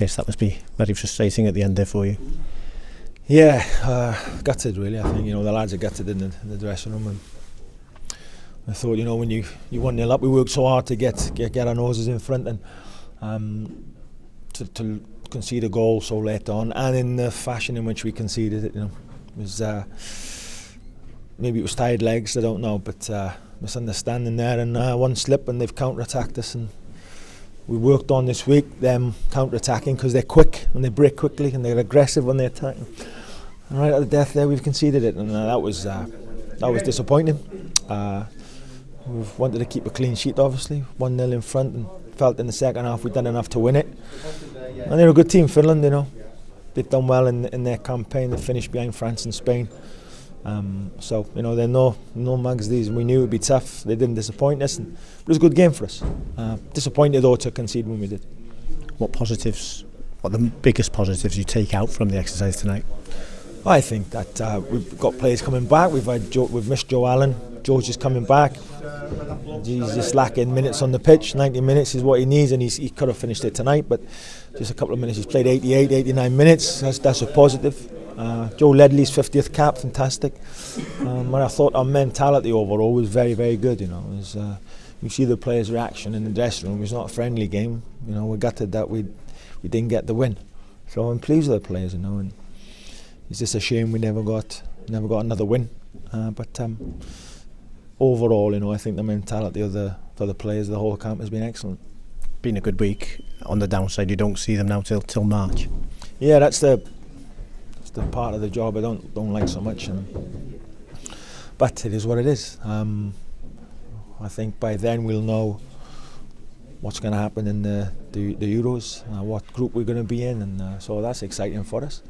Chris, that must be very frustrating at the end there for you. Yeah, gutted really. I think the lads are gutted in the dressing room, and I thought when you 1-0 up, we worked so hard to get our noses in front, and to concede a goal so late on, and in the fashion in which we conceded it, it was maybe it was tired legs, I don't know, but misunderstanding there, and one slip and they've counter-attacked us, and we worked on this week them counter-attacking because they're quick and they break quickly and they're aggressive when they attack. And right at the death there, we've conceded it, and that was disappointing. We wanted to keep a clean sheet, obviously, 1-0 in front, and felt in the second half we'd done enough to win it. And they're a good team, Finland. They've done well in their campaign. They finished behind France and Spain. So they're no mugs these, and we knew it would be tough. They didn't disappoint us, and it was a good game for us. Disappointed though to concede when we did. What are the biggest positives you take out from the exercise tonight? I think that we've got players coming back. We've missed Joe Allen. George is coming back. He's just lacking minutes on the pitch. 90 minutes is what he needs, and he could have finished it tonight, but just a couple of minutes. He's played 88, 89 minutes. That's a positive. Joe Ledley's 50th cap, fantastic. And I thought our mentality overall was very, very good. You see the players' reaction in the dressing room. It's not a friendly game. We're gutted that we didn't get the win. So I'm pleased with the players. And it's just a shame we never got another win. But overall, I think the mentality of the players, the whole camp, has been excellent. Been a good week. On the downside, you don't see them now till March. Yeah, that's the part of the job I don't like so much, but it is what it is. I think by then we'll know what's going to happen in the Euros, what group we're going to be in, and so that's exciting for us.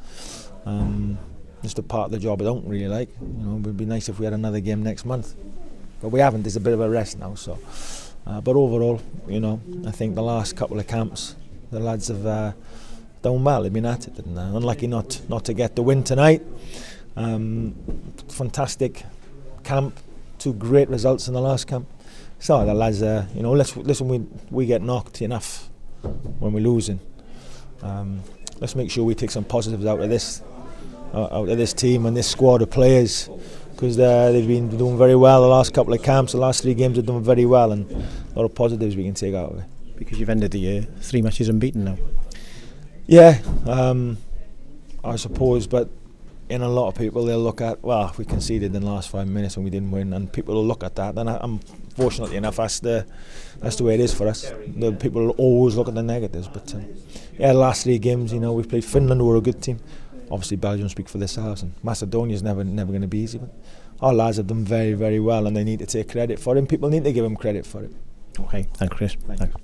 Just a part of the job I don't really like. It would be nice if we had another game next month, but we haven't. There's a bit of a rest now. So, but overall, I think the last couple of camps, the lads have done well. They've been at it, and unlucky not to get the win tonight. Fantastic camp, 2 great results in the last camp. So the lads, listen, we get knocked enough when we're losing. Let's make sure we take some positives out of this team and this squad of players, because they've been doing very well the last couple of camps. The last 3 games have done very well, and a lot of positives we can take out of it. Because you've ended the year 3 matches unbeaten now. Yeah, I suppose, but in a lot of people they'll look at, well, we conceded in the last 5 minutes and we didn't win, and people will look at that, and I'm fortunately enough that's the way it is for us. The people will always look at the negatives, but the last 3 games, we've played Finland, who are a good team. Obviously Belgium speak for themselves, and Macedonia's never going to be easy, but our lads have done very, very well, and they need to take credit for it, and people need to give them credit for it. Okay, thanks Chris. Thanks.